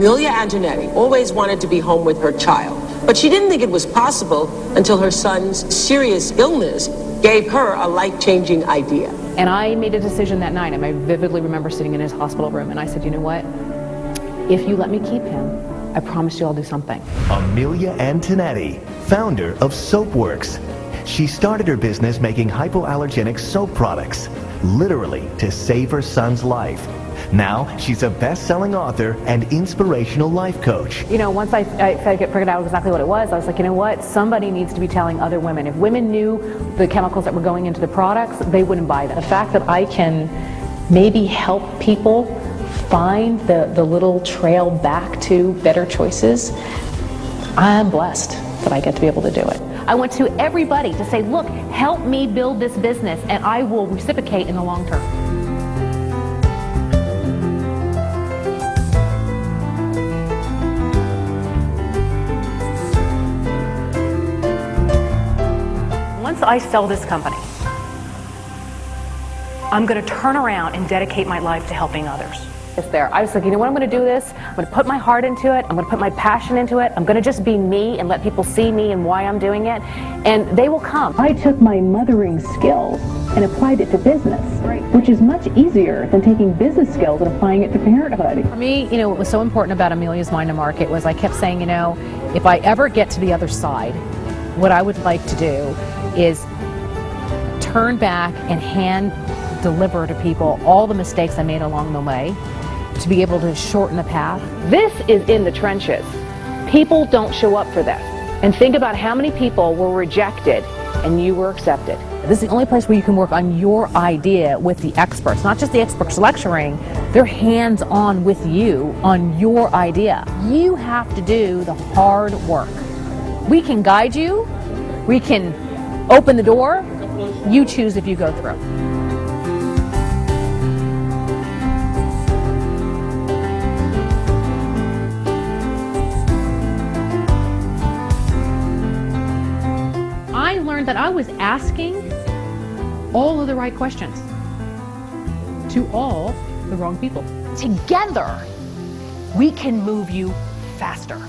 Amelia Antonetti always wanted to be home with her child, but she didn't think it was possible until her son's serious illness gave her a life-changing idea. And I made a decision that night, and I vividly remember sitting in his hospital room, and I said, you know what? If you let me keep him, I promise you I'll do something. Amilya Antonetti, founder of Soapworks. She started her business making hypoallergenic soap products, literally to save her son's life. Now, she's a best-selling author and inspirational life coach. You know, once I figured out exactly what it was, I was like, you know what? Somebody needs to be telling other women. If women knew the chemicals that were going into the products, they wouldn't buy them. The fact that I can maybe help people find the little trail back to better choices, I'm blessed that I get to be able to do it. I went to everybody to say, look, help me build this business, and I will reciprocate in the long term. Once I sell this company, I'm going to turn around and dedicate my life to helping others. It's there. I was like, you know what, I'm going to do this. I'm going to put my heart into it. I'm going to put my passion into it. I'm going to just be me and let people see me and why I'm doing it. And they will come. I took my mothering skills and applied it to business, which is much easier than taking business skills and applying it to parenthood. For me, you know, what was so important about Amilya's Mind to Market was I kept saying, you know, if I ever get to the other side, what I would like to do is turn back and hand deliver to people all the mistakes I made along the way, to be able to shorten the path. This is in the trenches. People don't show up for this. And think about how many people were rejected and you were accepted. This is the only place where you can work on your idea with the experts, not just the experts lecturing, they're hands-on with you on your idea. You have to do the hard work. We can guide you, we can open the door, you choose if you go through. I learned that I was asking all of the right questions to all the wrong people. Together, we can move you faster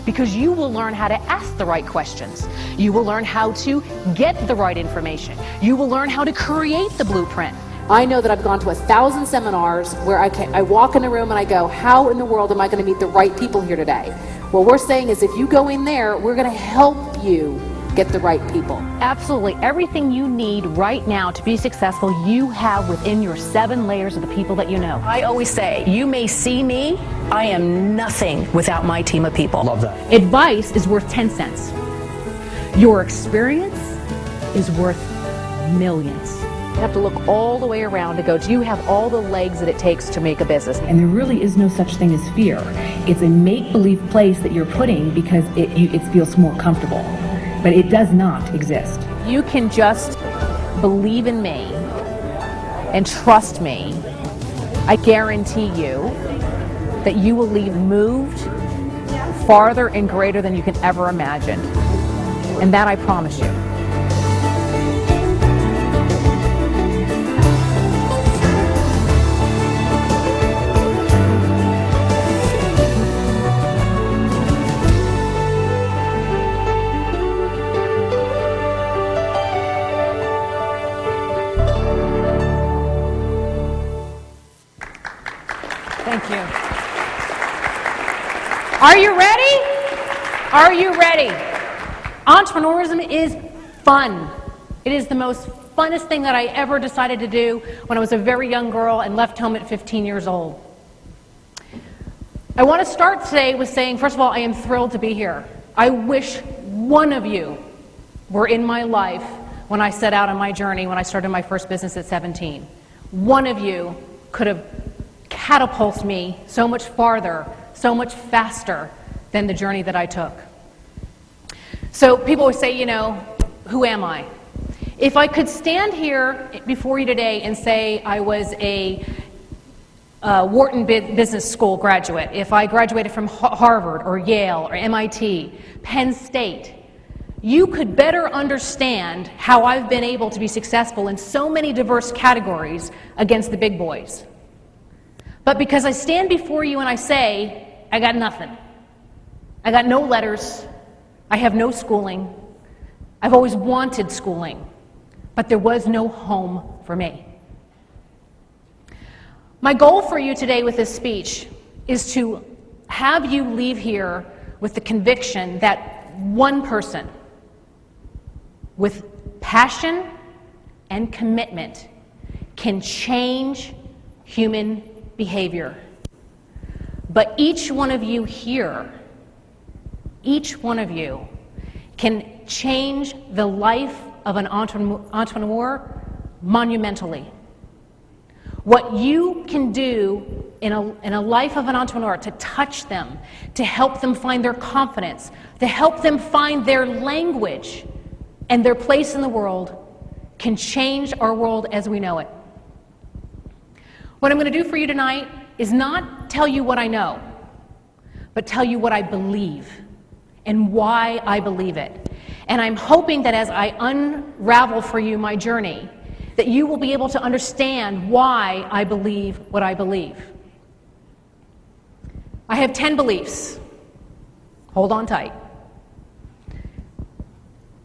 because you will learn how to ask the right questions. You will learn how to get the right information. You will learn how to create the blueprint. I know that I've gone to 1,000 seminars where I walk in the room and I go, how in the world am I going to meet the right people here today? What we're saying is if you go in there, we're going to help you get the right people. Absolutely. Everything you need right now to be successful, you have within your 7 layers of the people that you know. I always say, you may see me, I am nothing without my team of people. Love that. Advice is worth 10 cents. Your experience is worth millions. You have to look all the way around to go, do you have all the legs that it takes to make a business? And there really is no such thing as fear. It's a make-believe place that you're putting because it feels more comfortable. But it does not exist. You can just believe in me and trust me. I guarantee you that you will leave moved farther and greater than you can ever imagine. And that I promise you. Thank you. Are you ready? Are you ready? Entrepreneurism is fun. It is the most funnest thing that I ever decided to do when I was a very young girl and left home at 15 years old. I want to start today with saying, first of all, I am thrilled to be here. I wish one of you were in my life when I set out on my journey when I started my first business at 17. One of you could have catapulted me so much farther, so much faster than the journey that I took. So people always say, you know, who am I? If I could stand here before you today and say I was a Wharton Business School graduate, if I graduated from Harvard or Yale or MIT, Penn State, you could better understand how I've been able to be successful in so many diverse categories against the big boys. But because I stand before you and I say, I got nothing. I got no letters. I have no schooling. I've always wanted schooling, but there was no home for me. My goal for you today with this speech is to have you leave here with the conviction that one person with passion and commitment can change human behavior. But each one of you here, each one of you can change the life of an entrepreneur monumentally. What you can do in a life of an entrepreneur to touch them, to help them find their confidence, to help them find their language and their place in the world can change our world as we know it. What I'm going to do for you tonight is not tell you what I know, but tell you what I believe and why I believe it. And I'm hoping that as I unravel for you my journey, that you will be able to understand why I believe what I believe. I have 10 beliefs. Hold on tight.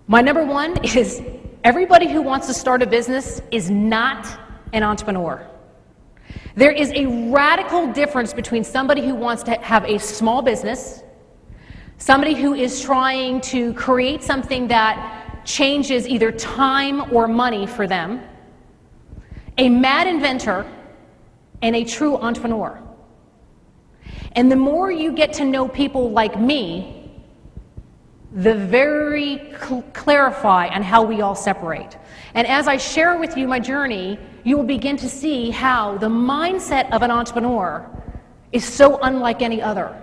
My number one is everybody who wants to start a business is not an entrepreneur. There is a radical difference between somebody who wants to have a small business, somebody who is trying to create something that changes either time or money for them, a mad inventor, and a true entrepreneur. And the more you get to know people like me, the very clarify on how we all separate. And as I share with you my journey, you will begin to see how the mindset of an entrepreneur is so unlike any other.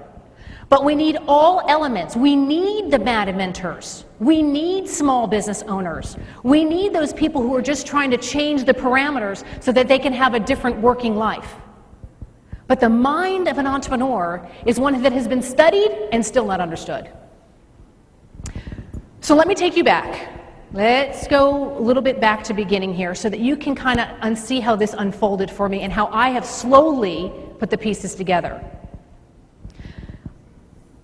But we need all elements. We need the mad inventors. We need small business owners. We need those people who are just trying to change the parameters so that they can have a different working life. But the mind of an entrepreneur is one that has been studied and still not understood. So let me take you back. Let's go a little bit back to beginning here so that you can kind of see how this unfolded for me and how I have slowly put the pieces together.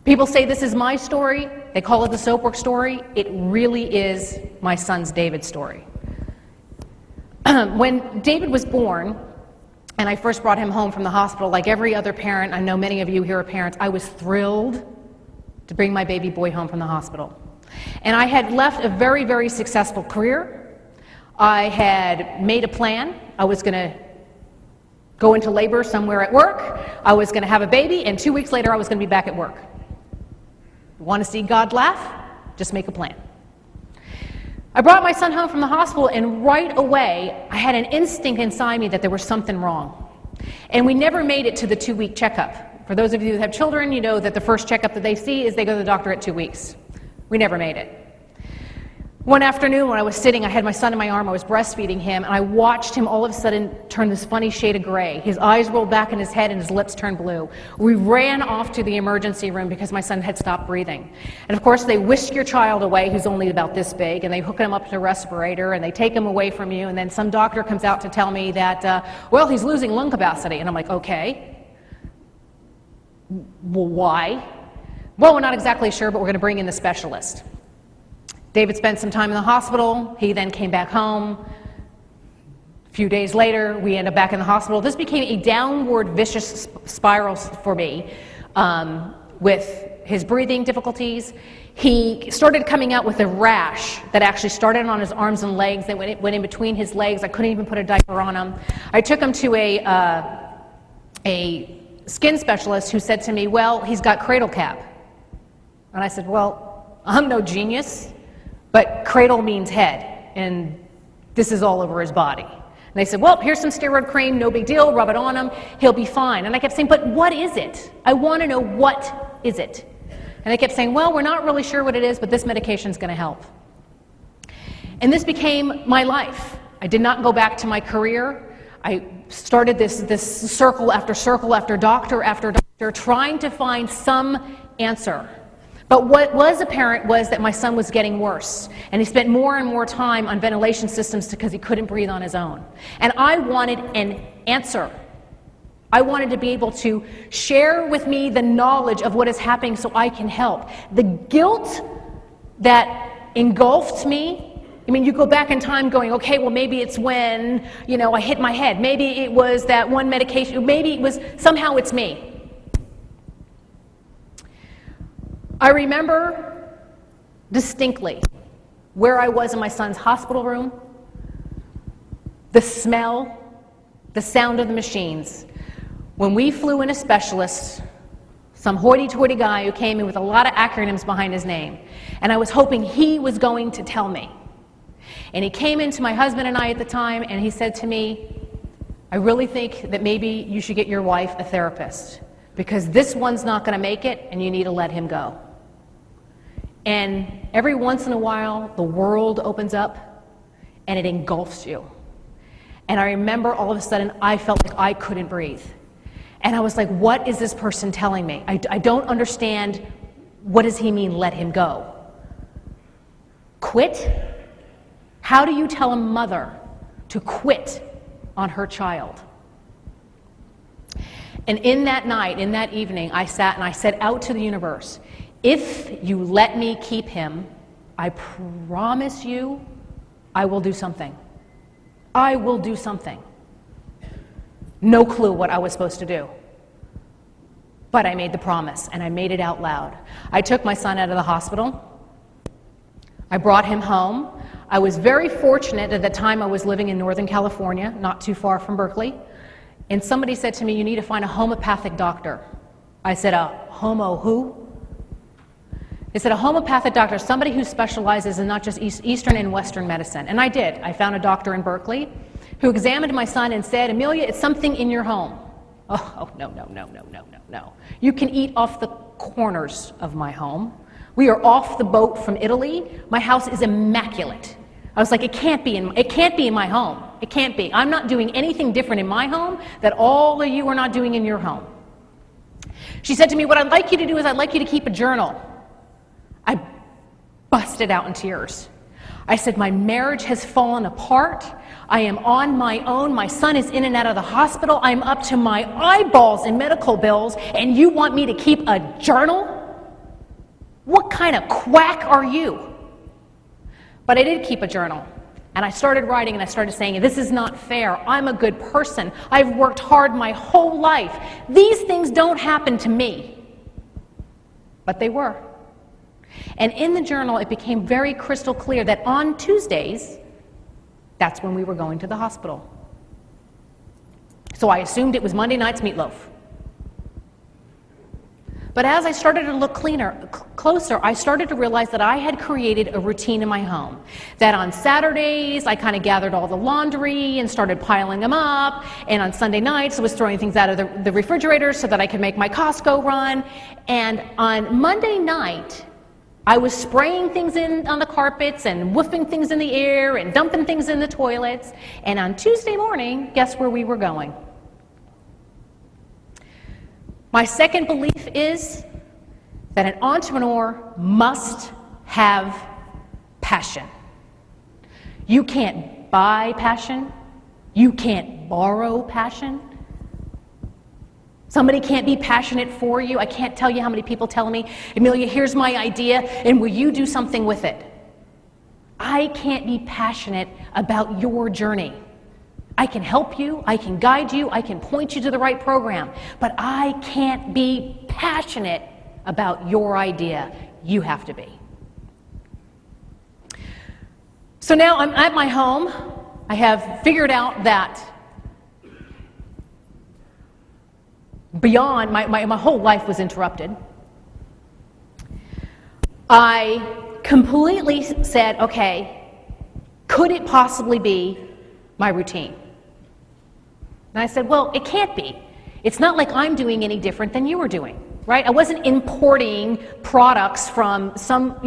People say this is my story. They call it the Soapworks story. It really is my son's David's story. When David was born, and I first brought him home from the hospital, like every other parent, I know many of you here are parents, I was thrilled to bring my baby boy home from the hospital. And I had left a very, very successful career. I had made a plan. I was going to go into labor somewhere at work. I was going to have a baby, and 2 weeks later I was going to be back at work. Want to see God laugh? Just make a plan. I brought my son home from the hospital, and right away I had an instinct inside me that there was something wrong. And we never made it to the 2-week checkup. For those of you who have children, you know that the first checkup that they see is they go to the doctor at 2 weeks. We never made it. One afternoon when I was sitting, I had my son in my arm, I was breastfeeding him, and I watched him all of a sudden turn this funny shade of gray. His eyes rolled back in his head and his lips turned blue. We ran off to the emergency room because my son had stopped breathing. And of course they whisk your child away, who's only about this big, and they hook him up to a respirator and they take him away from you, and then some doctor comes out to tell me that, well, he's losing lung capacity. And I'm like, okay. Well, why? Well, we're not exactly sure, but we're going to bring in the specialist. David spent some time in the hospital. He then came back home. A few days later, we ended up back in the hospital. This became a downward vicious spiral for me with his breathing difficulties. He started coming out with a rash that actually started on his arms and legs. Then went in between his legs. I couldn't even put a diaper on him. I took him to a skin specialist who said to me, well, he's got cradle cap. And I said, well, I'm no genius, but cradle means head, and this is all over his body. And they said, well, here's some steroid cream, no big deal, rub it on him, he'll be fine. And I kept saying, but what is it? I want to know what is it? And they kept saying, well, we're not really sure what it is, but this medication's going to help. And this became my life. I did not go back to my career. I started this circle after doctor after doctor, trying to find some answer. But what was apparent was that my son was getting worse, and he spent more and more time on ventilation systems because he couldn't breathe on his own. And I wanted an answer. I wanted to be able to share with me the knowledge of what is happening so I can help. The guilt that engulfed me, I mean, you go back in time going, okay, well, maybe it's when, I hit my head. Maybe it was that one medication. Maybe it was, somehow it's me. I remember distinctly where I was in my son's hospital room, the smell, the sound of the machines. When we flew in a specialist, some hoity-toity guy who came in with a lot of acronyms behind his name, and I was hoping he was going to tell me. And he came into my husband and I at the time, and he said to me, I really think that maybe you should get your wife a therapist, because this one's not going to make it, and you need to let him go. And every once in a while, the world opens up, and it engulfs you. And I remember all of a sudden, I felt like I couldn't breathe. And I was like, what is this person telling me? I don't understand. What does he mean, let him go? Quit? How do you tell a mother to quit on her child? And in that night, in that evening, I sat and I said out to the universe, if you let me keep him, I promise you I will do something. I will do something. No clue what I was supposed to do. But I made the promise, and I made it out loud. I took my son out of the hospital. I brought him home. I was very fortunate. At the time I was living in Northern California, not too far from Berkeley. And somebody said to me, you need to find a homeopathic doctor. I said, a homo who? They said, a homeopathic doctor, somebody who specializes in not just Eastern and Western medicine. And I did. I found a doctor in Berkeley who examined my son and said, Amelia, it's something in your home. Oh, no. You can eat off the corners of my home. We are off the boat from Italy. My house is immaculate. I was like, it can't be in my home. It can't be. I'm not doing anything different in my home that all of you are not doing in your home. She said to me, what I'd like you to do is I'd like you to keep a journal. I busted out in tears. I said, my marriage has fallen apart. I am on my own. My son is in and out of the hospital. I'm up to my eyeballs in medical bills, and you want me to keep a journal? What kind of quack are you? But I did keep a journal, and I started writing, and I started saying, this is not fair. I'm a good person. I've worked hard my whole life. These things don't happen to me. But they were. And in the journal, it became very crystal clear that on Tuesdays, that's when we were going to the hospital. So I assumed it was Monday night's meatloaf. But as I started to look closer, I started to realize that I had created a routine in my home. That on Saturdays, I kind of gathered all the laundry and started piling them up. And on Sunday nights, I was throwing things out of the refrigerator so that I could make my Costco run. And on Monday night, I was spraying things in on the carpets and woofing things in the air and dumping things in the toilets. And on Tuesday morning, guess where we were going? My second belief is that an entrepreneur must have passion. You can't buy passion. You can't borrow passion. Somebody can't be passionate for you. I can't tell you how many people tell me, Amelia, here's my idea, and will you do something with it? I can't be passionate about your journey. I can help you, I can guide you, I can point you to the right program, but I can't be passionate about your idea. You have to be. So now I'm at my home. I have figured out that beyond, my whole life was interrupted. I completely said, okay, could it possibly be my routine? And I said, well, it can't be. It's not like I'm doing any different than you were doing, right? I wasn't importing products from some,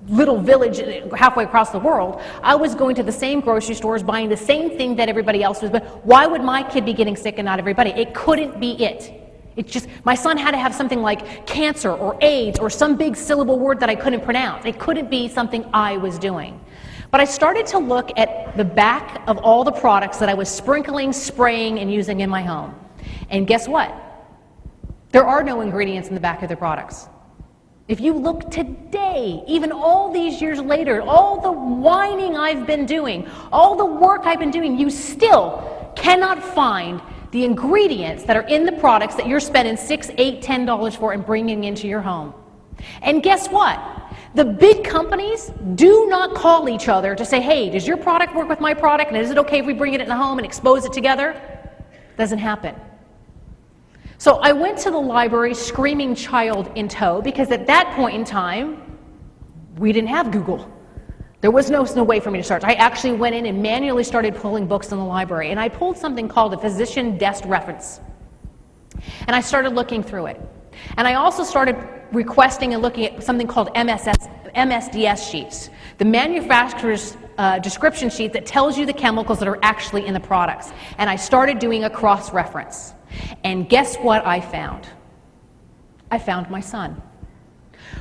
little village halfway across the world. I was going to the same grocery stores, buying the same thing that everybody else was. But why would my kid be getting sick and not everybody? It couldn't be it. It's just, my son had to have something like cancer or AIDS or some big syllable word that I couldn't pronounce. It couldn't be something I was doing. But I started to look at the back of all the products that I was sprinkling, spraying, and using in my home. And guess what? There are no ingredients in the back of the products. If you look today, even all these years later, all the whining I've been doing, all the work I've been doing, you still cannot find the ingredients that are in the products that you're spending $6, $8, $10 for and bringing into your home. And guess what? The big companies do not call each other to say, hey, does your product work with my product, and is it okay if we bring it in the home and expose it together? Doesn't happen. So I went to the library, screaming child in tow, because at that point in time, we didn't have Google. There was no way for me to search. I actually went in and manually started pulling books in the library, and I pulled something called a physician desk reference. And I started looking through it. And I also started requesting and looking at something called MSDS sheets, the manufacturer's description sheet that tells you the chemicals that are actually in the products. And I started doing a cross-reference. And guess what I found? I found my son.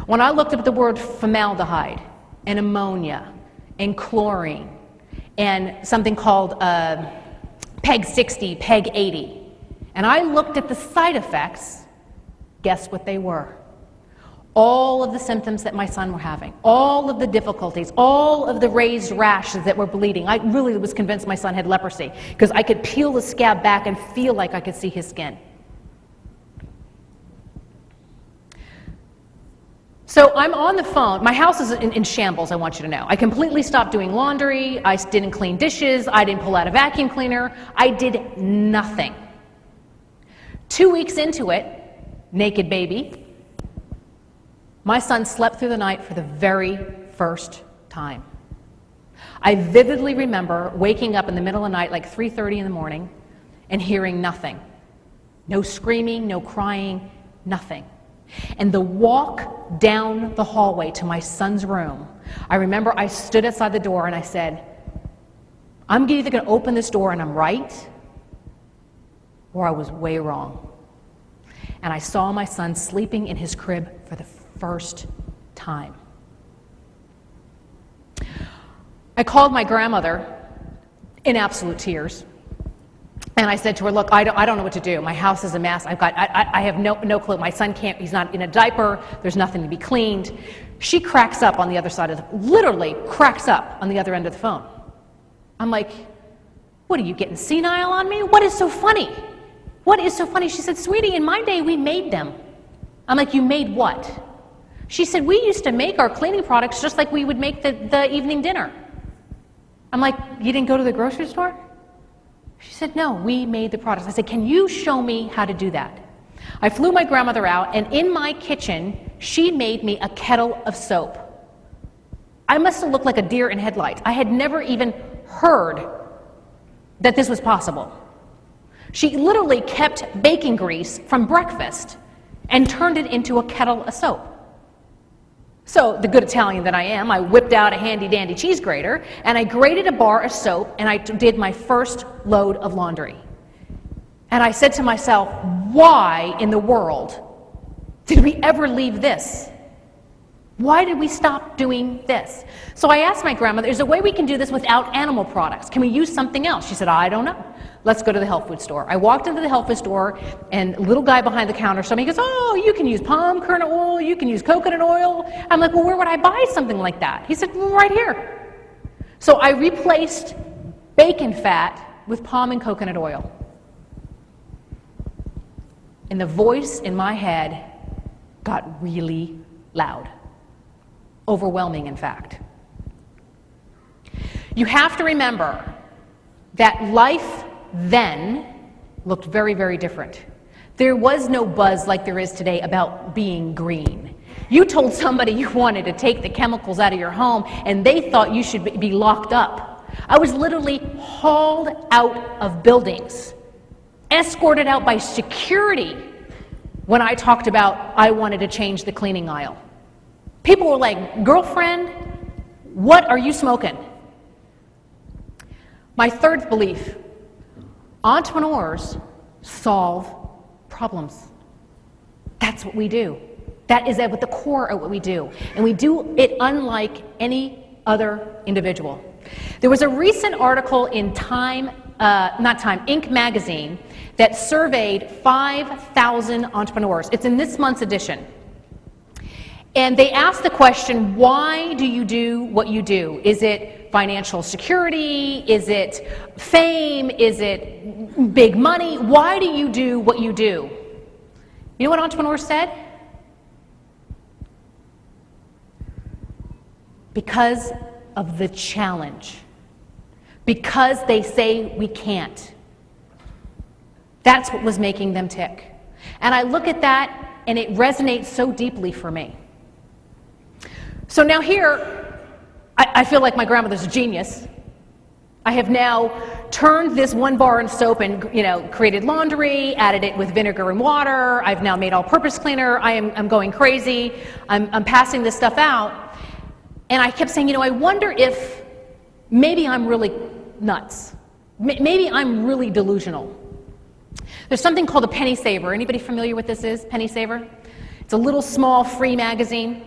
When I looked up the word formaldehyde and ammonia and chlorine and something called PEG 60, PEG 80, and I looked at the side effects, guess what they were? All of the symptoms that my son were having, all of the difficulties, all of the raised rashes that were bleeding. I really was convinced my son had leprosy because I could peel the scab back and feel like I could see his skin. So I'm on the phone. My house is in shambles, I want you to know. I completely stopped doing laundry. I didn't clean dishes. I didn't pull out a vacuum cleaner. I did nothing. 2 weeks into it, naked baby, my son slept through the night for the very first time. I vividly remember waking up in the middle of the night, like 3:30 in the morning, and hearing nothing. No screaming, no crying, nothing. And the walk down the hallway to my son's room, I remember I stood outside the door and I said, I'm either going to open this door and I'm right, or I was way wrong. And I saw my son sleeping in his crib for the first time. I called my grandmother in absolute tears. And I said to her, look, I don't know what to do. My house is a mess. I have no clue. My son can't, he's not in a diaper. There's nothing to be cleaned. She cracks up on the other side of literally cracks up on the other end of the phone. I'm like, what, are you getting senile on me? What is so funny? What is so funny? She said, sweetie, in my day, we made them. I'm like, you made what? She said, we used to make our cleaning products just like we would make the evening dinner. I'm like, you didn't go to the grocery store? She said, no, we made the products. I said, can you show me how to do that? I flew my grandmother out, and in my kitchen, she made me a kettle of soap. I must have looked like a deer in headlights. I had never even heard that this was possible. She literally kept bacon grease from breakfast and turned it into a kettle of soap. So, the good Italian that I am, I whipped out a handy-dandy cheese grater, and I grated a bar of soap, and I did my first load of laundry. And I said to myself, why in the world did we ever leave this? Why did we stop doing this? So I asked my grandmother, is there a way we can do this without animal products? Can we use something else? She said, I don't know. Let's go to the health food store. I walked into the health food store, and a little guy behind the counter saw me. He goes, oh, you can use palm kernel oil, you can use coconut oil. I'm like, well, where would I buy something like that? He said, well, right here. So I replaced bacon fat with palm and coconut oil. And the voice in my head got really loud. Overwhelming, in fact. You have to remember that life then looked very, very different. There was no buzz like there is today about being green. You told somebody you wanted to take the chemicals out of your home, and they thought you should be locked up. I was literally hauled out of buildings, escorted out by security when I talked about I wanted to change the cleaning aisle. People were like, girlfriend, what are you smoking? My third belief, entrepreneurs solve problems. That's what we do. That is at the core of what we do. And we do it unlike any other individual. There was a recent article in Inc. magazine that surveyed 5,000 entrepreneurs. It's in this month's edition. And they asked the question, why do you do what you do? Is it financial security? Is it fame? Is it big money? Why do you do what you do? You know what entrepreneurs said? Because of the challenge. Because they say we can't. That's what was making them tick. And I look at that and it resonates so deeply for me. So now here, I feel like my grandmother's a genius. I have now turned this one bar in soap and created laundry, added it with vinegar and water. I've now made all-purpose cleaner. I'm going crazy. I'm passing this stuff out. And I kept saying, I wonder if maybe I'm really nuts. Maybe I'm really delusional. There's something called a penny saver. Anybody familiar with this is, penny saver? It's a little small free magazine.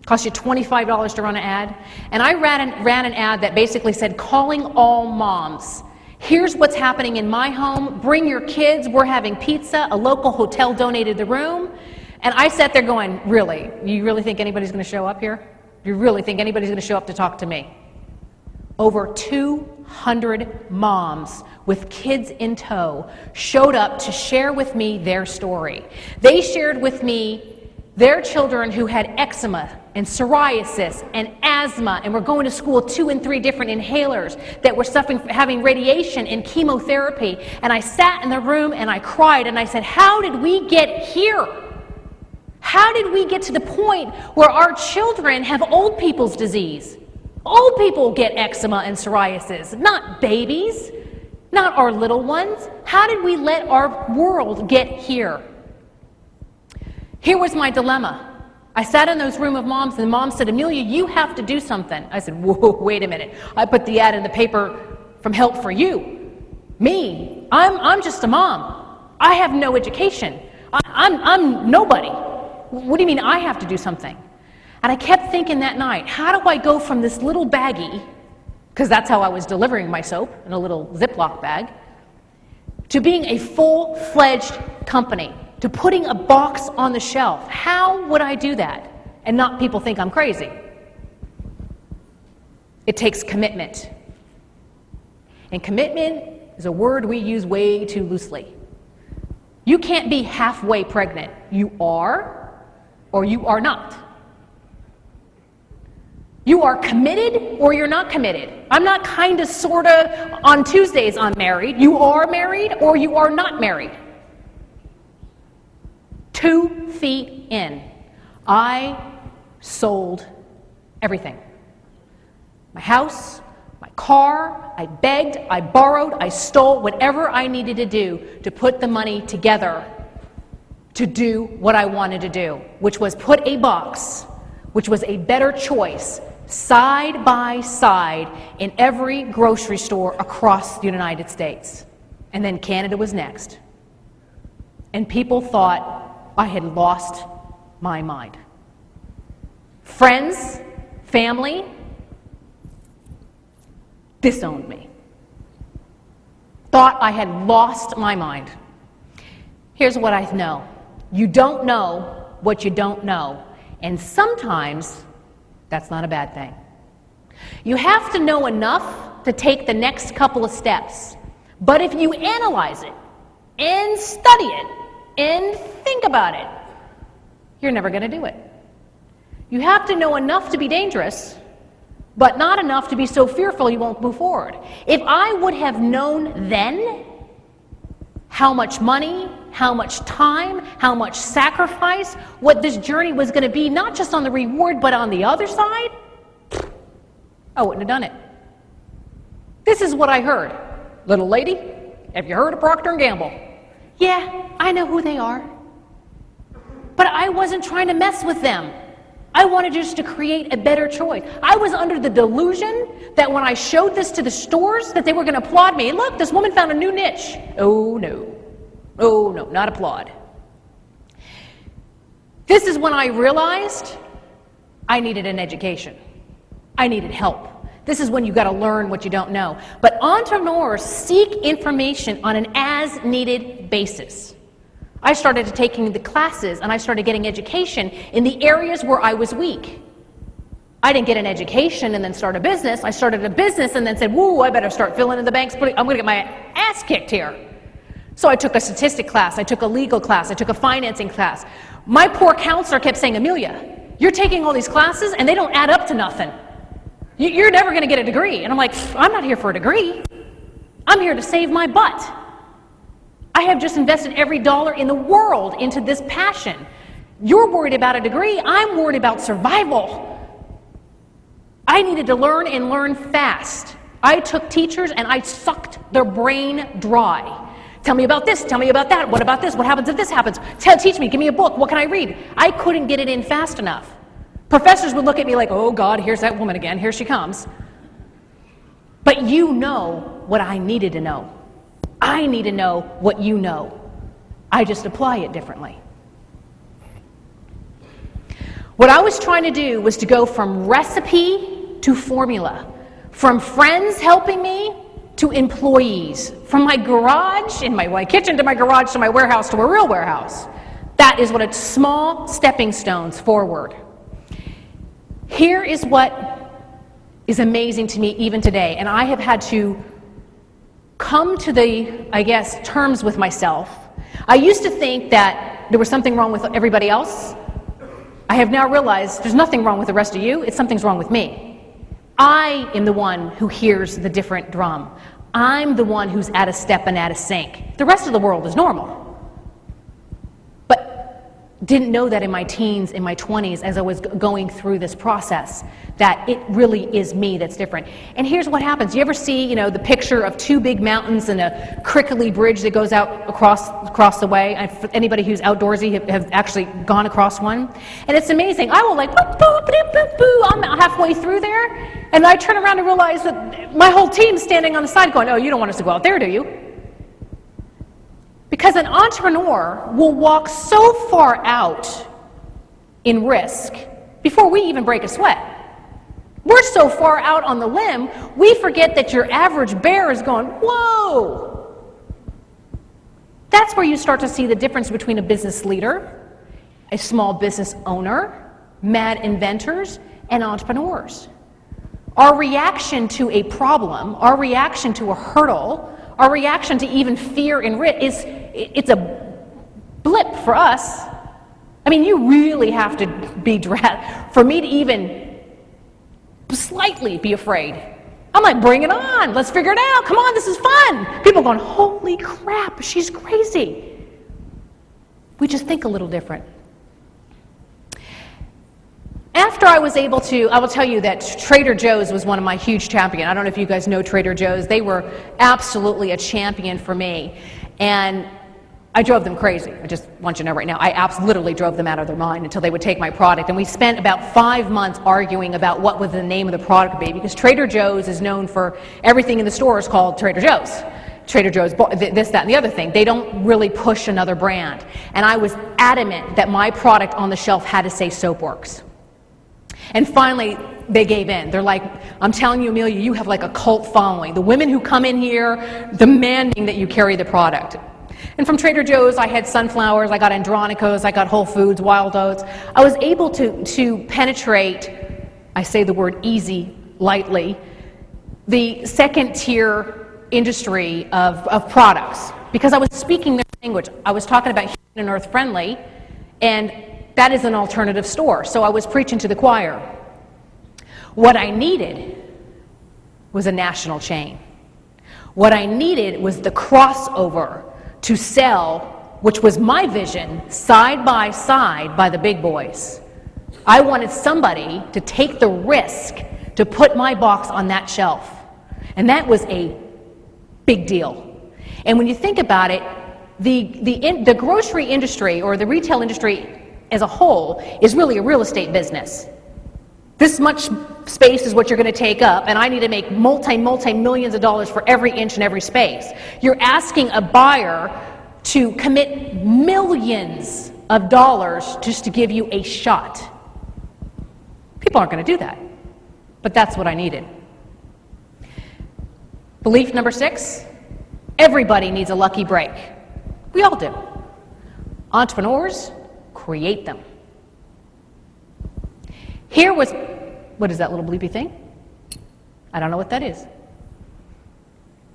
Costs you $25 to run an ad. And I ran an ad that basically said, calling all moms. Here's what's happening in my home. Bring your kids. We're having pizza. A local hotel donated the room. And I sat there going, really? You really think anybody's going to show up here? You really think anybody's going to show up to talk to me? Over 200 moms with kids in tow showed up to share with me their story. They shared with me their children who had eczema and psoriasis and asthma and were going to school 2 and 3 different inhalers, that were having radiation and chemotherapy. And I sat in the room and I cried and I said, how did we get here? How did we get to the point where our children have old people's disease? Old people get eczema and psoriasis, not babies, not our little ones. How did we let our world get here? Here was my dilemma. I sat in those room of moms, and the mom said, Amelia, you have to do something. I said, whoa, wait a minute. I put the ad in the paper from Help for You. Me, I'm just a mom. I have no education. I'm nobody. What do you mean I have to do something? And I kept thinking that night, how do I go from this little baggie, because that's how I was delivering my soap, in a little Ziploc bag, to being a full-fledged company, to putting a box on the shelf? How would I do that and not people think I'm crazy? It takes commitment. And commitment is a word we use way too loosely. You can't be halfway pregnant. You are or you are not. You are committed or you're not committed. I'm not kind of, sort of, on Tuesdays I'm married. You are married or you are not married. 2 feet in, I sold everything. My house, my car, I begged, I borrowed, I stole, whatever I needed to do to put the money together to do what I wanted to do, which was put a box, which was a better choice, side by side in every grocery store across the United States. And then Canada was next. And people thought I had lost my mind. Friends, family, disowned me. Thought I had lost my mind. Here's what I know. You don't know what you don't know. And sometimes that's not a bad thing. You have to know enough to take the next couple of steps. But if you analyze it and study it and think about it, you're never going to do it. You have to know enough to be dangerous, but not enough to be so fearful you won't move forward. If I would have known then how much money, how much time, how much sacrifice, what this journey was going to be, not just on the reward, but on the other side, I wouldn't have done it. This is what I heard. Little lady, have you heard of Procter & Gamble? Yeah, I know who they are. But I wasn't trying to mess with them. I wanted just to create a better choice. I was under the delusion that when I showed this to the stores that they were going to applaud me. Look, this woman found a new niche. Oh no. Oh no, not applaud. This is when I realized I needed an education. I needed help. This is when you got to learn what you don't know. But entrepreneurs seek information on an as-needed basis. I started taking the classes and I started getting education in the areas where I was weak. I didn't get an education and then start a business. I started a business and then said, woo, I better start filling in the banks. I'm going to get my ass kicked here. So I took a statistic class, I took a legal class, I took a financing class. My poor counselor kept saying, Amelia, you're taking all these classes and they don't add up to nothing. You're never going to get a degree. And I'm like, I'm not here for a degree. I'm here to save my butt. I have just invested every dollar in the world into this passion. You're worried about a degree. I'm worried about survival. I needed to learn and learn fast. I took teachers and I sucked their brain dry. Tell me about this, tell me about that, what about this, what happens if this happens? Teach me, give me a book, what can I read? I couldn't get it in fast enough. Professors would look at me like, oh God, here's that woman again, here she comes. But you know what I needed to know. I need to know what you know. I just apply it differently. What I was trying to do was to go from recipe to formula, from friends helping me to employees, from my garage, in my kitchen to my garage to my warehouse to a real warehouse. That is what it's small stepping stones forward. Here is what is amazing to me even today, and I have had to come to the, I guess, terms with myself. I used to think that there was something wrong with everybody else. I have now realized there's nothing wrong with the rest of you, it's something's wrong with me. I am the one who hears the different drum. I'm the one who's out of step and out of sync. The rest of the world is normal. Didn't know that in my teens, in my 20s, as I was going through this process, that it really is me that's different. And here's what happens. You ever see, the picture of two big mountains and a crickly bridge that goes out across the way? Anybody who's outdoorsy have actually gone across one? And it's amazing. I will I'm halfway through there, and I turn around and realize that my whole team's standing on the side going, oh, you don't want us to go out there, do you? Because an entrepreneur will walk so far out in risk before we even break a sweat. We're so far out on the limb, we forget that your average bear is going, whoa! That's where you start to see the difference between a business leader, a small business owner, mad inventors, and entrepreneurs. Our reaction to a problem, our reaction to a hurdle, our reaction to even fear and risk it's a blip for us. I mean, you really have to be for me to even slightly be afraid. I'm like, bring it on, let's figure it out, come on, this is fun. People going, holy crap, she's crazy. We just think a little different. After I was able to, I will tell you that Trader Joe's was one of my huge champions. I don't know if you guys know Trader Joe's. They were absolutely a champion for me. And I drove them crazy. I just want you to know right now, I literally drove them out of their mind until they would take my product. And we spent about 5 months arguing about what would the name of the product be, because Trader Joe's is known for everything in the store is called Trader Joe's. Trader Joe's, this, that, and the other thing. They don't really push another brand. And I was adamant that my product on the shelf had to say Soapworks. And finally, they gave in. They're like, I'm telling you, Amelia, you have like a cult following. The women who come in here demanding that you carry the product. And from Trader Joe's, I had sunflowers, I got Andronicos, I got Whole Foods, Wild Oats. I was able to penetrate, I say the word easy lightly, the second tier industry of products, because I was speaking their language. I was talking about human and earth friendly, and that is an alternative store. So I was preaching to the choir. What I needed was a national chain. What I needed was the crossover to sell, which was my vision, side by side by the big boys. I wanted somebody to take the risk to put my box on that shelf. And that was a big deal. And when you think about it, the grocery industry or the retail industry as a whole is really a real estate business. This much space is what you're going to take up, and I need to make multi-millions of dollars for every inch and every space. You're asking a buyer to commit millions of dollars just to give you a shot. People aren't going to do that. but that's what I needed. Belief number 6, everybody needs a lucky break. We all do. Entrepreneurs create them. Here was, what is that little bleepy thing? I don't know what that is.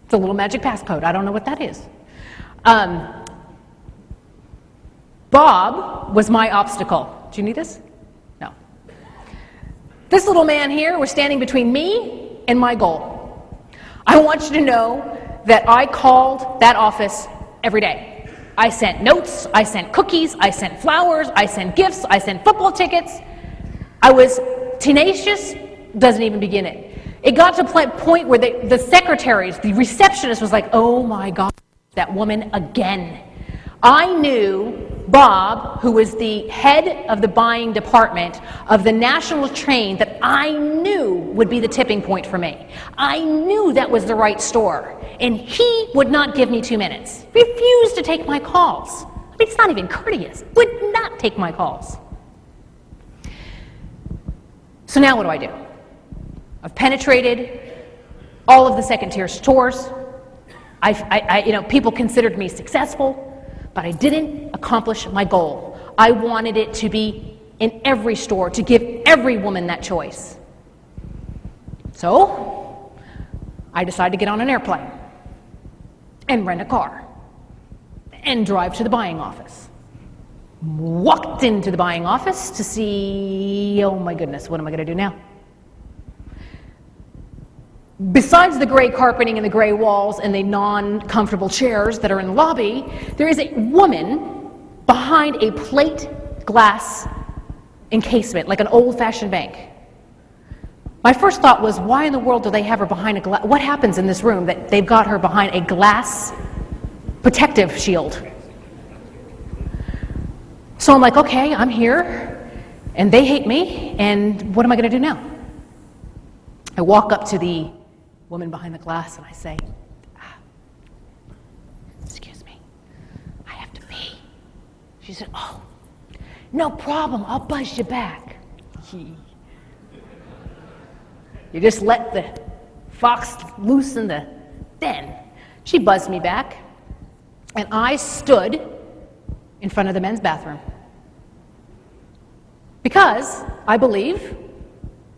It's a little magic passcode. I don't know what that is. Bob was my obstacle. Do you need this? No. This little man here was standing between me and my goal. I want you to know that I called that office every day. I sent notes, I sent cookies, I sent flowers, I sent gifts, I sent football tickets. I was tenacious, doesn't even begin it. It got to a point where the secretaries, the receptionist was like, oh my God, that woman again. I knew Bob, who was the head of the buying department of the national chain that I knew would be the tipping point for me. I knew that was the right store, and he would not give me 2 minutes. Refused to take my calls. I mean, it's not even courteous. Would not take my calls. So now what do I do? I've penetrated all of the second-tier stores. People considered me successful, but I didn't accomplish my goal. I wanted it to be in every store, to give every woman that choice. So I decided to get on an airplane and rent a car and drive to the buying office. Walked into the buying office to see, oh my goodness, what am I going to do now? Besides the gray carpeting and the gray walls and the non-comfortable chairs that are in the lobby, there is a woman behind a plate glass encasement, like an old-fashioned bank. My first thought was, why in the world do they have her behind a glass? What happens in this room that they've got her behind a glass protective shield? So I'm like, okay, I'm here, and they hate me, and what am I going to do now? I walk up to the woman behind the glass and I say, excuse me, I have to pee. She said, oh, no problem, I'll buzz you back. You just let the fox loose in the den. She buzzed me back, and I stood in front of the men's bathroom. Because I believe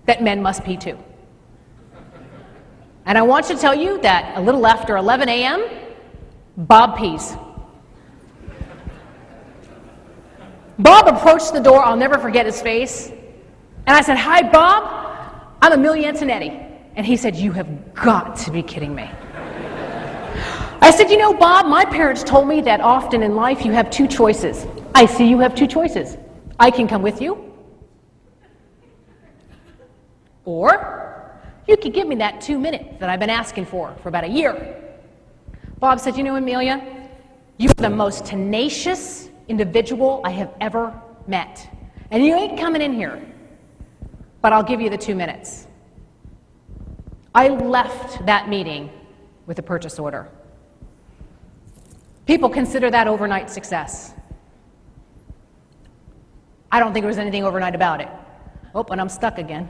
that men must pee too. And I want to tell you that a little after 11 a.m., Bob pees. Bob approached the door, I'll never forget his face, and I said, hi Bob, I'm Amilya Antonetti. And he said, you have got to be kidding me. I said, you know Bob, my parents told me that often in life you have 2 choices. I see you have 2 choices. I can come with you, or you could give me that 2 minutes that I've been asking for about a year. Bob said, you know, Amelia, you're the most tenacious individual I have ever met. And you ain't coming in here, but I'll give you the 2 minutes. I left that meeting with a purchase order. People consider that overnight success. I don't think there was anything overnight about it. Oh, and I'm stuck again.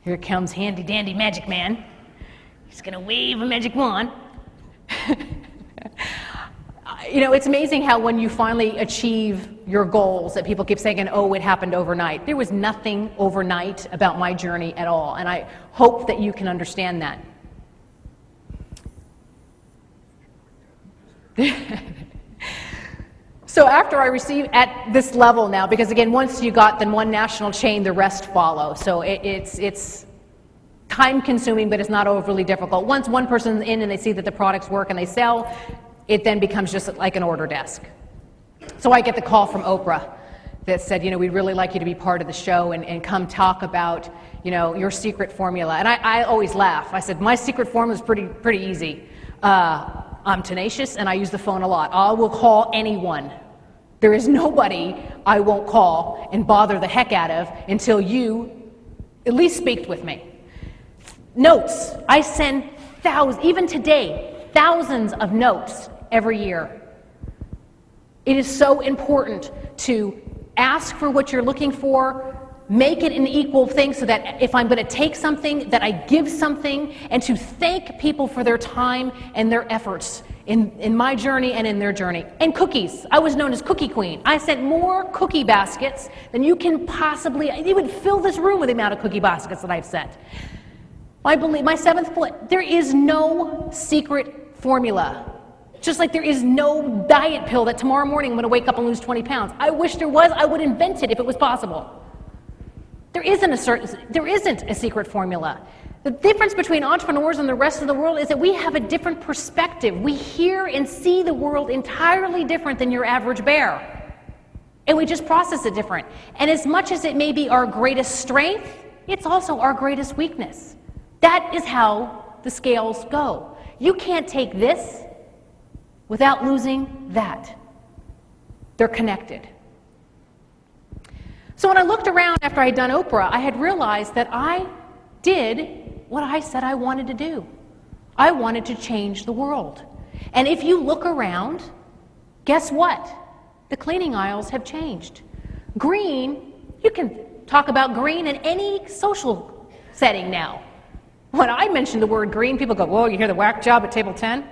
Here comes handy dandy magic man. He's gonna wave a magic wand. You know, it's amazing how when you finally achieve your goals that people keep saying, oh, it happened overnight. There was nothing overnight about my journey at all, and I hope that you can understand that. So after I receive at this level now, because again, once you got the one national chain, the rest follow. So it's time consuming, but it's not overly difficult. Once one person's in and they see that the products work and they sell, it then becomes just like an order desk. So I get the call from Oprah that said, you know, we'd really like you to be part of the show and come talk about, you know, your secret formula. And I always laugh. I said, my secret formula is pretty easy. I'm tenacious and I use the phone a lot. I will call anyone. There is nobody I won't call and bother the heck out of until you at least speak with me. Notes. I send thousands, even today, thousands of notes every year. It is so important to ask for what you're looking for, make it an equal thing so that if I'm going to take something, that I give something, and to thank people for their time and their efforts in my journey and in their journey. And cookies. I was known as Cookie Queen. I sent more cookie baskets than you can possibly, you would fill this room with the amount of cookie baskets that I've sent. My seventh point, there is no secret formula. Just like there is no diet pill that tomorrow morning I'm going to wake up and lose 20 pounds. I wish there was. I would invent it if it was possible. There isn't a secret formula. The difference between entrepreneurs and the rest of the world is that we have a different perspective. We hear and see the world entirely different than your average bear. And we just process it different. And as much as it may be our greatest strength, it's also our greatest weakness. That is how the scales go. You can't take this without losing that. They're connected. So when I looked around after I had done Oprah, I had realized that I did what I said I wanted to do. I wanted to change the world. And if you look around, guess what? The cleaning aisles have changed. Green, you can talk about green in any social setting now. When I mention the word green, people go, whoa, you hear the whack job at table 10?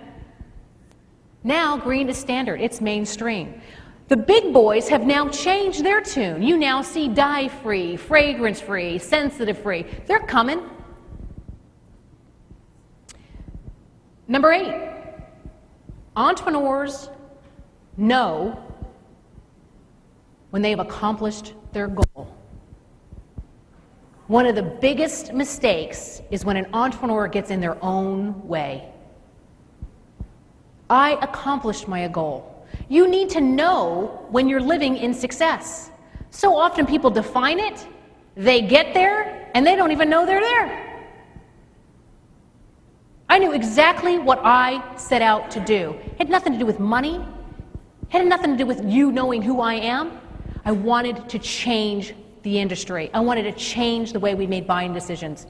Now green is standard, it's mainstream. The big boys have now changed their tune. You now see dye-free, fragrance-free, sensitive-free. They're coming. Number 8, entrepreneurs know when they've accomplished their goal. One of the biggest mistakes is when an entrepreneur gets in their own way. I accomplished my goal. You need to know when you're living in success. So often people define it, they get there, and they don't even know they're there. I knew exactly what I set out to do. It had nothing to do with money. It had nothing to do with you knowing who I am. I wanted to change the industry. I wanted to change the way we made buying decisions.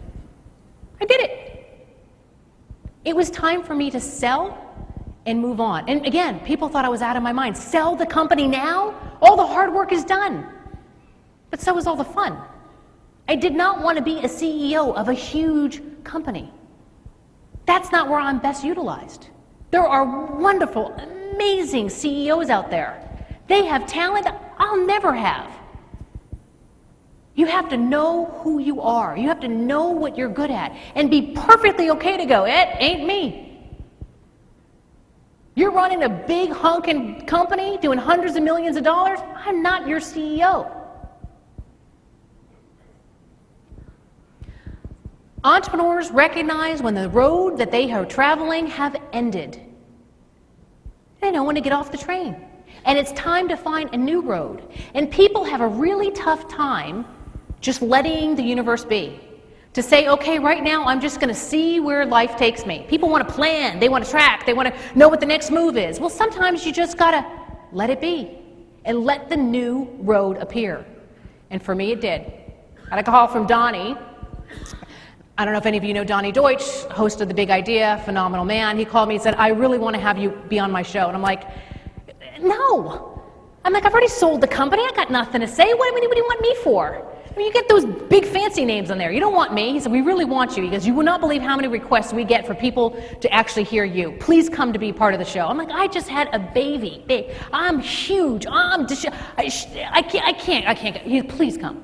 I did it. It was time for me to sell and move on. And again, people thought I was out of my mind. Sell the company now? All the hard work is done. But so is all the fun. I did not want to be a CEO of a huge company. That's not where I'm best utilized. There are wonderful, amazing CEOs out there. They have talent I'll never have. You have to know who you are. You have to know what you're good at and be perfectly okay to go, it ain't me. You're running a big honking company doing hundreds of millions of dollars. I'm not your CEO. Entrepreneurs recognize when the road that they are traveling have ended. They know when to get off the train. And it's time to find a new road. And people have a really tough time just letting the universe be. To say, okay, right now I'm just going to see where life takes me. People want to plan, they want to track, they want to know what the next move is. Well, sometimes you just got to let it be and let the new road appear. And for me, it did. I had a call from Donnie. I don't know if any of you know Donnie Deutsch, host of The Big Idea, phenomenal man. He called me and said, I really want to have you be on my show. And I'm like, no. I'm like, I've already sold the company. I got nothing to say. What do you want me for? I mean, you get those big fancy names on there. You don't want me. He said, we really want you. He goes, you will not believe how many requests we get for people to actually hear you. Please come to be part of the show. I'm like, I just had a baby. I'm huge. I can't. Please come.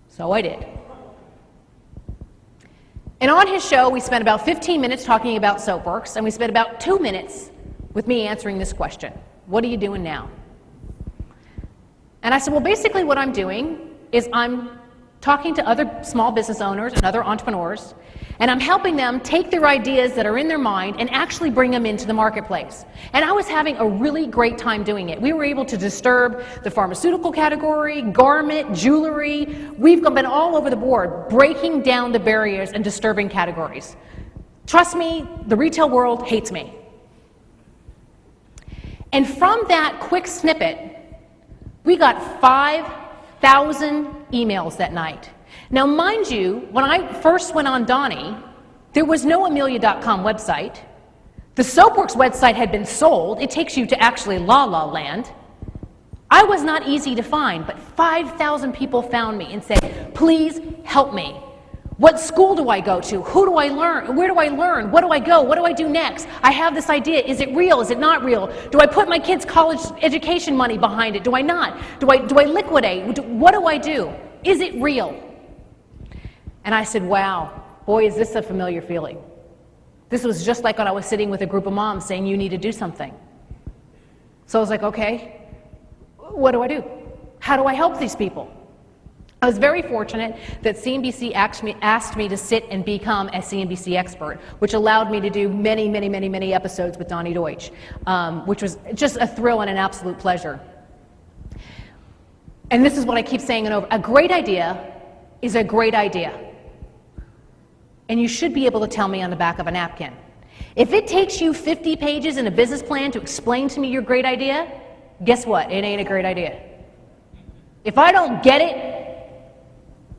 So I did. And on his show, we spent about 15 minutes talking about Soapworks, and we spent about 2 minutes with me answering this question. What are you doing now? And I said, well, basically what I'm doing is I'm talking to other small business owners and other entrepreneurs, and I'm helping them take their ideas that are in their mind and actually bring them into the marketplace. And I was having a really great time doing it. We were able to disturb the pharmaceutical category, garment, jewelry. We've been all over the board, breaking down the barriers and disturbing categories. Trust me, the retail world hates me. And from that quick snippet, we got 5,000 emails that night. Now, mind you, when I first went on Donnie, there was no Amilya.com website. The Soapworks website had been sold. It takes you to actually La La Land. I was not easy to find, but 5,000 people found me and said, please help me. What school do I go to? Who do I learn? Where do I learn? What do I go? What do I do next? I have this idea. Is it real? Is it not real? Do I put my kids' college education money behind it? Do I not? Do I liquidate? What do I do? Is it real? And I said, wow, boy, is this a familiar feeling. This was just like when I was sitting with a group of moms saying, you need to do something. So I was like, okay, what do I do? How do I help these people? I was very fortunate that CNBC asked me to sit and become a CNBC expert, which allowed me to do many, many, many, many episodes with Donnie Deutsch, which was just a thrill and an absolute pleasure. And this is what I keep saying and over. A great idea is a great idea. And you should be able to tell me on the back of a napkin. If it takes you 50 pages in a business plan to explain to me your great idea, guess what? It ain't a great idea. If I don't get it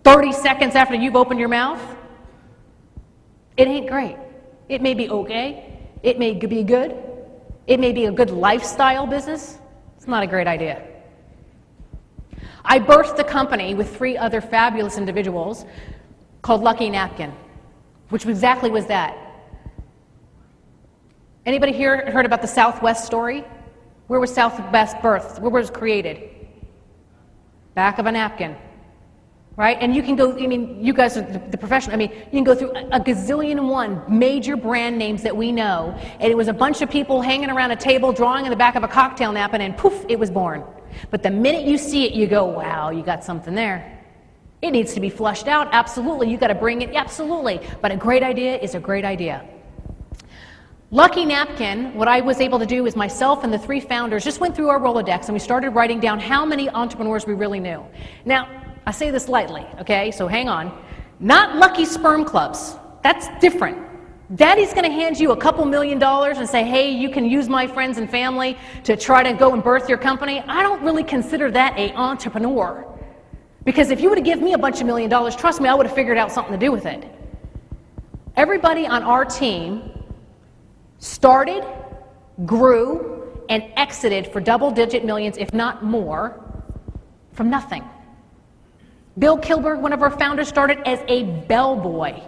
30 seconds after you've opened your mouth, it ain't great. It may be okay. It may be good. It may be a good lifestyle business. It's not a great idea. I birthed the company with 3 other fabulous individuals called Lucky Napkin, which exactly was that. Anybody here heard about the Southwest story? Where was Southwest birthed? Where was it created? Back of a napkin. Right? And you can go, I mean, you guys are the professional, I mean, you can go through a gazillion and one major brand names that we know, and it was a bunch of people hanging around a table, drawing in the back of a cocktail napkin, and poof, it was born. But the minute you see it, you go, wow, you got something there. It needs to be flushed out, absolutely. You got to bring it, absolutely. But a great idea is a great idea. Lucky Napkin, what I was able to do is myself and the 3 founders just went through our Rolodex and we started writing down how many entrepreneurs we really knew. Now, I say this lightly, okay, so hang on. Not lucky sperm clubs. That's different. Daddy's going to hand you a couple $1 million and say, hey, you can use my friends and family to try to go and birth your company. I don't really consider that an entrepreneur. Because if you would have given me a bunch of $1 million, trust me, I would have figured out something to do with it. Everybody on our team started, grew, and exited for double-digit millions, if not more, from nothing. Bill Kilberg, one of our founders, started as a bellboy.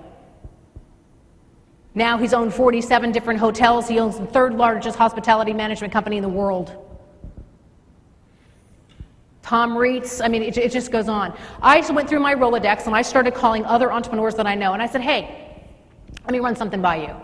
Now he's owned 47 different hotels. He owns the 3rd largest hospitality management company in the world. Tom Reitz, I mean, it just goes on. I just went through my Rolodex and I started calling other entrepreneurs that I know. And I said, hey, let me run something by you.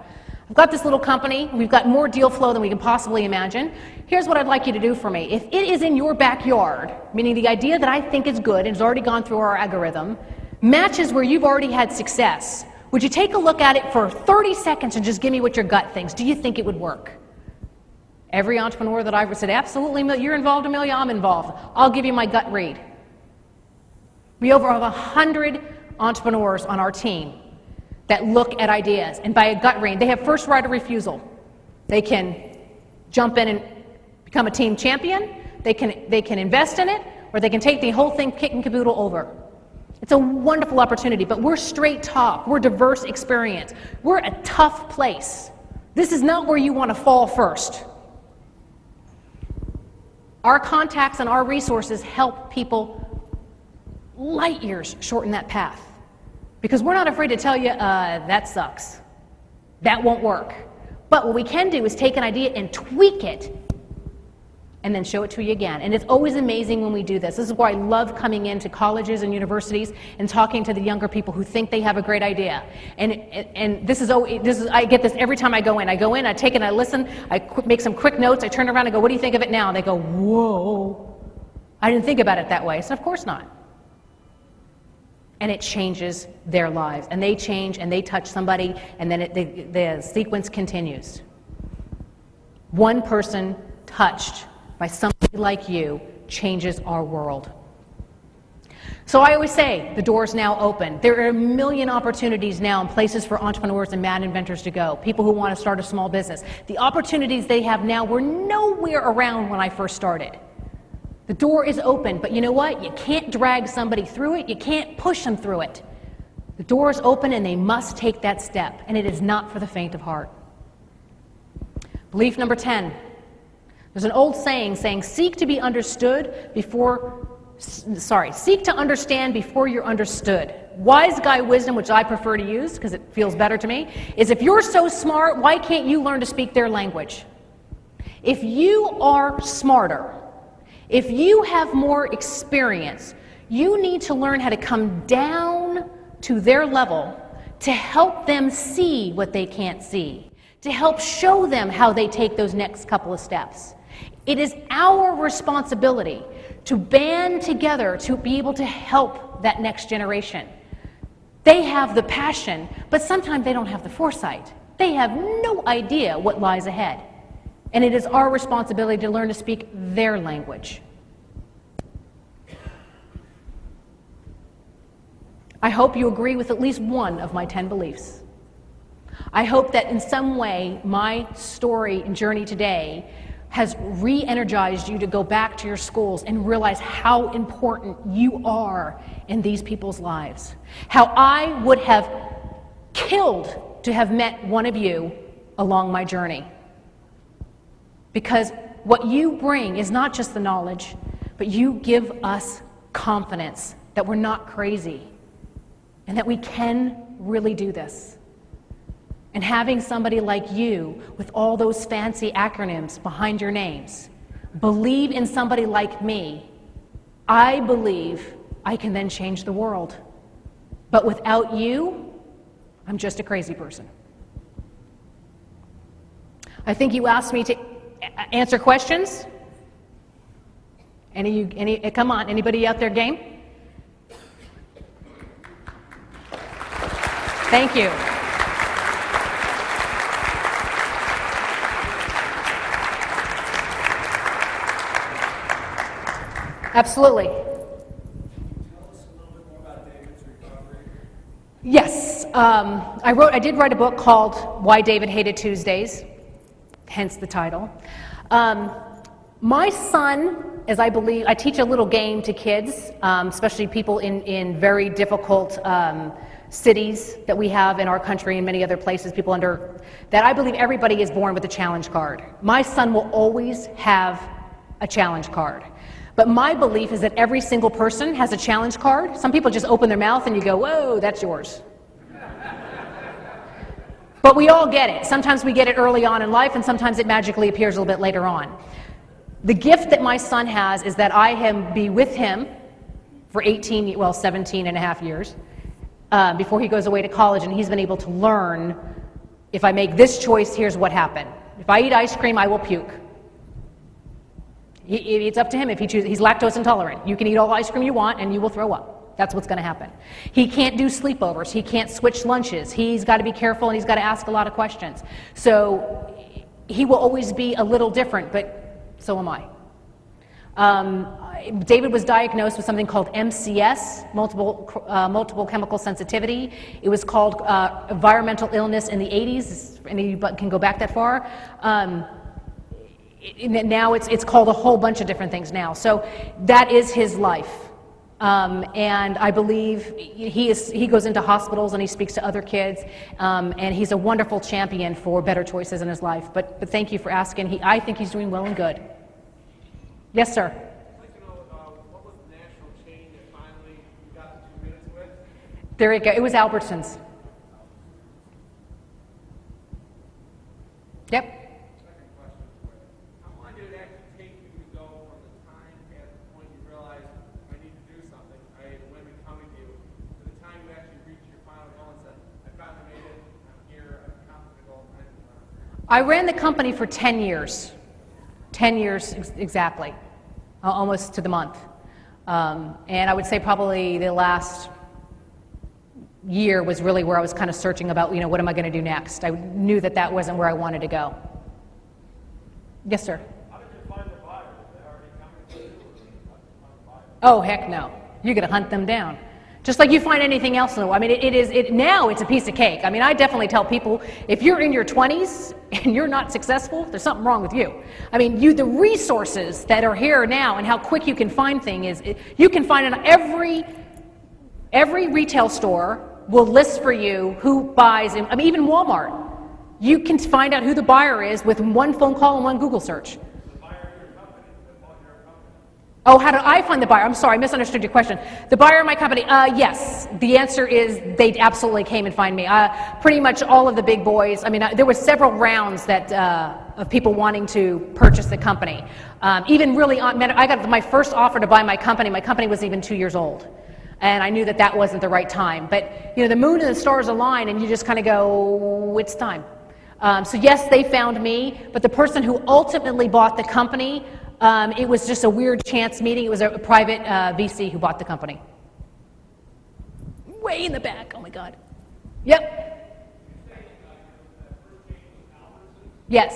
I've got this little company. We've got more deal flow than we can possibly imagine. Here's what I'd like you to do for me. If it is in your backyard, meaning the idea that I think is good and has already gone through our algorithm, matches where you've already had success, would you take a look at it for 30 seconds and just give me what your gut thinks? Do you think it would work? Every entrepreneur that I've said, absolutely, you're involved, Amelia, I'm involved. I'll give you my gut read. We have over 100 entrepreneurs on our team that look at ideas, and by a gut read, they have first right of refusal. They can jump in and become a team champion, they can invest in it, or they can take the whole thing kit and caboodle over. It's a wonderful opportunity, but we're straight talk, we're diverse experience, we're a tough place. This is not where you want to fall first. Our contacts and our resources help people light years shorten that path. Because we're not afraid to tell you, that sucks. That won't work. But what we can do is take an idea and tweak it and then show it to you again. And it's always amazing when we do this. This is why I love coming into colleges and universities and talking to the younger people who think they have a great idea. And this is I get this every time I go in. I go in, I take it, I listen, I make some quick notes, I turn around and go, what do you think of it now? And they go, whoa, I didn't think about it that way. So of course not. And it changes their lives. And they change and they touch somebody, and then the sequence continues. One person touched by somebody like you changes our world. So I always say, the door's now open. There are a million opportunities now and places for entrepreneurs and mad inventors to go, people who want to start a small business. The opportunities they have now were nowhere around when I first started. The door is open, but you know what? You can't drag somebody through it. You can't push them through it. The door is open and they must take that step, and it is not for the faint of heart. Belief number 10. There's an old saying seek to understand before you're understood. Wise guy wisdom, which I prefer to use because it feels better to me, is if you're so smart, why can't you learn to speak their language? If you are smarter, if you have more experience, you need to learn how to come down to their level to help them see what they can't see, to help show them how they take those next couple of steps. It is our responsibility to band together to be able to help that next generation. They have the passion, but sometimes they don't have the foresight. They have no idea what lies ahead. And it is our responsibility to learn to speak their language. I hope you agree with at least one of my 10 beliefs. I hope that in some way my story and journey today has re-energized you to go back to your schools and realize how important you are in these people's lives. How I would have killed to have met one of you along my journey. Because what you bring is not just the knowledge, but you give us confidence that we're not crazy and that we can really do this. And having somebody like you with all those fancy acronyms behind your names, believe in somebody like me, I believe I can then change the world. But without you, I'm just a crazy person. I think you asked me to answer questions. Come on, anybody out there game? Thank you. Absolutely. Tell us a little bit more about David's recovery. Yes, I did write a book called Why David Hated Tuesdays, hence the title. My son, as I believe, I teach a little game to kids, especially people in very difficult cities that we have in our country and many other places, that I believe everybody is born with a challenge card. My son will always have a challenge card. But my belief is that every single person has a challenge card. Some people just open their mouth and you go, whoa, that's yours. But we all get it. Sometimes we get it early on in life, and sometimes it magically appears a little bit later on. The gift that my son has is that I be with him for 17 and a half years before he goes away to college, and he's been able to learn, if I make this choice, here's what happened. If I eat ice cream, I will puke. It's up to him if he chooses. He's lactose intolerant. You can eat all the ice cream you want and you will throw up. That's what's going to happen. He can't do sleepovers. He can't switch lunches. He's got to be careful and he's got to ask a lot of questions. So he will always be a little different, but so am I. David was diagnosed with something called MCS, multiple chemical sensitivity. It was called environmental illness in the 80s. Anybody can go back that far. Now it's called a whole bunch of different things now. So that is his life. And I believe he goes into hospitals and he speaks to other kids, and he's a wonderful champion for better choices in his life. But thank you for asking. I think he's doing well and good. Yes, sir. I'd like to know what was the national chain that finally you got the 2 minutes with? There you go. It was Albertsons. Yep. I ran the company for 10 years. 10 years exactly, almost to the month. And I would say probably the last year was really where I was kind of searching about, what am I going to do next? I knew that wasn't where I wanted to go. Yes, sir. How did you find the buyers? They already coming to you, or did you find the buyers? Oh, heck no. You're going to hunt them down. Just like you find anything else. I mean, now it's a piece of cake. I mean, I definitely tell people, if you're in your 20s and you're not successful, there's something wrong with you. I mean, the resources that are here now and how quick you can find things you can find in every retail store will list for you who buys, even Walmart. You can find out who the buyer is with one phone call and one Google search. The buyer Oh, how did I find the buyer? I'm sorry, I misunderstood your question. The buyer of my company, yes. The answer is they absolutely came and find me. Pretty much all of the big boys. I mean, there were several rounds that of people wanting to purchase the company. Even really, I got my first offer to buy my company. My company was even 2 years old. And I knew that that wasn't the right time. But, you know, the moon and the stars align and you just kind of go, it's time. So yes, they found me, but the person who ultimately bought the company, it was just a weird chance meeting. It was a private VC who bought the company. Way in the back, oh my God. Yep. Yes.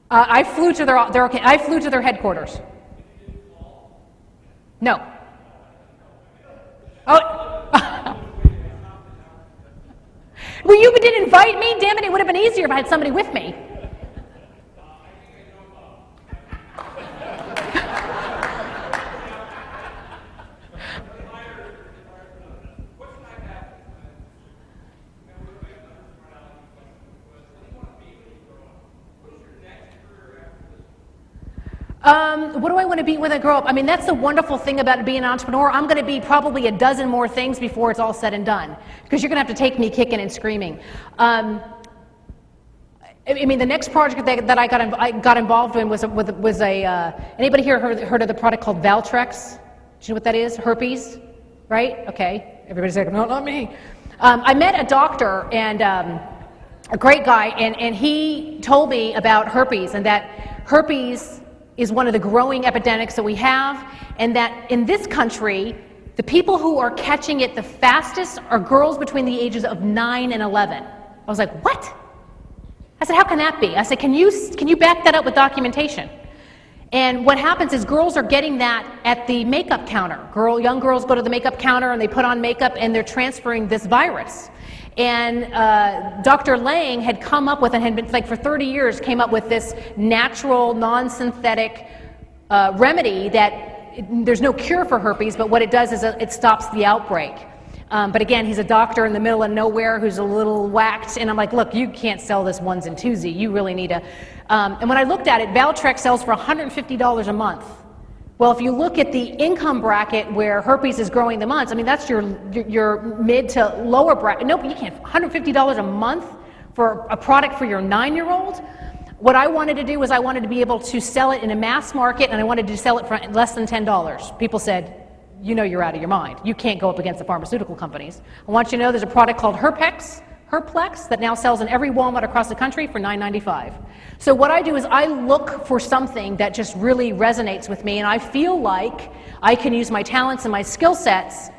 I flew to I flew to their headquarters. No. Oh. Well, you didn't invite me? Damn it, it would have been easier if I had somebody with me. What do I want to be when I grow up? I mean, that's the wonderful thing about being an entrepreneur. I'm going to be probably a dozen more things before it's all said and done, because you're going to have to take me kicking and screaming. I mean, the next project that I got involved in was anybody here heard of the product called Valtrex? Do you know what that is? Herpes, right? Okay, everybody's like, no, not me. I met a doctor and a great guy, and he told me about herpes, and that herpes is one of the growing epidemics that we have, and that in this country, the people who are catching it the fastest are girls between the ages of 9 and 11. I was like, what? I said, how can that be? I said, can you back that up with documentation? And what happens is girls are getting that at the makeup counter. Young girls go to the makeup counter and they put on makeup and they're transferring this virus. And Dr. Lang had come up with, and had been like for 30 years, came up with this natural, non-synthetic remedy that there's no cure for herpes, but what it does is it stops the outbreak. But again, he's a doctor in the middle of nowhere who's a little whacked, and I'm like, look, you can't sell this onesie and twosie. You really need to. And when I looked at it, Valtrex sells for $150 a month. Well, if you look at the income bracket where herpes is growing the months, I mean, that's your mid to lower bracket. Nope, you can't. $150 a month for a product for your 9-year-old? What I wanted to do was I wanted to be able to sell it in a mass market, and I wanted to sell it for less than $10. People said, you know you're out of your mind. You can't go up against the pharmaceutical companies. I want you to know there's a product called Herplex that now sells in every Walmart across the country for $9.95. So what I do is I look for something that just really resonates with me, and I feel like I can use my talents and my skill sets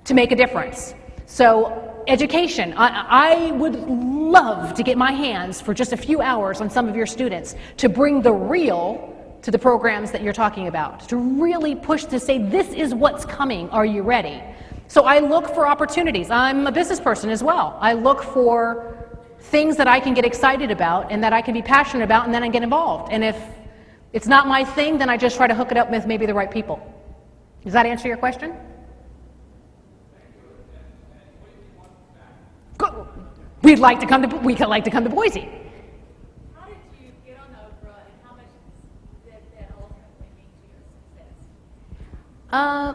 to make a difference. So education, I would love to get my hands for just a few hours on some of your students to bring the real to the programs that you're talking about, to really push to say, this is what's coming, are you ready? So I look for opportunities. I'm a business person as well. I look for things that I can get excited about and that I can be passionate about, and then I get involved. And if it's not my thing, then I just try to hook it up with maybe the right people. Does that answer your question? Good. We'd like to come to Boise. How did you get on Oprah, and how much did that ultimately mean to your success?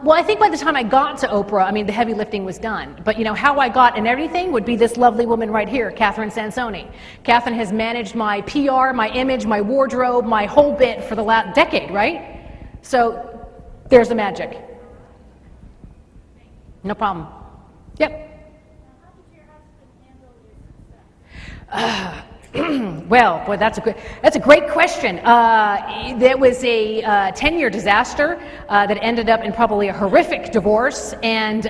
Well, I think by the time I got to Oprah, I mean, the heavy lifting was done. But, you know, how I got and everything would be this lovely woman right here, Catherine Sansoni. Catherine has managed my PR, my image, my wardrobe, my whole bit for the last decade, right? So there's the magic. No problem. Yep. How did your husband handle your success? Well, boy, that's a great question. There was a 10-year disaster that ended up in probably a horrific divorce, and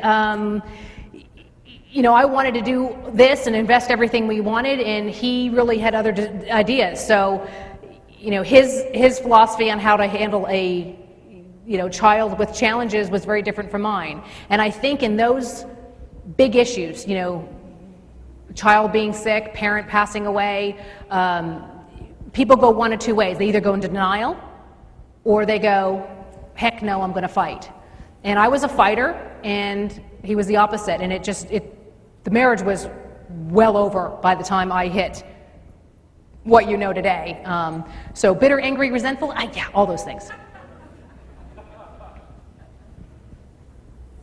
you know, I wanted to do this and invest everything we wanted, and he really had other ideas. So, you know, his philosophy on how to handle a child with challenges was very different from mine. And I think in those big issues, you know, child being sick, parent passing away, people go one of two ways. They either go into denial, or they go, heck no, I'm going to fight. And I was a fighter, and he was the opposite. And the marriage was well over by the time I hit, what you know today. So bitter, angry, resentful, yeah, all those things.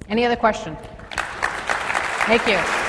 Any other question? Thank you.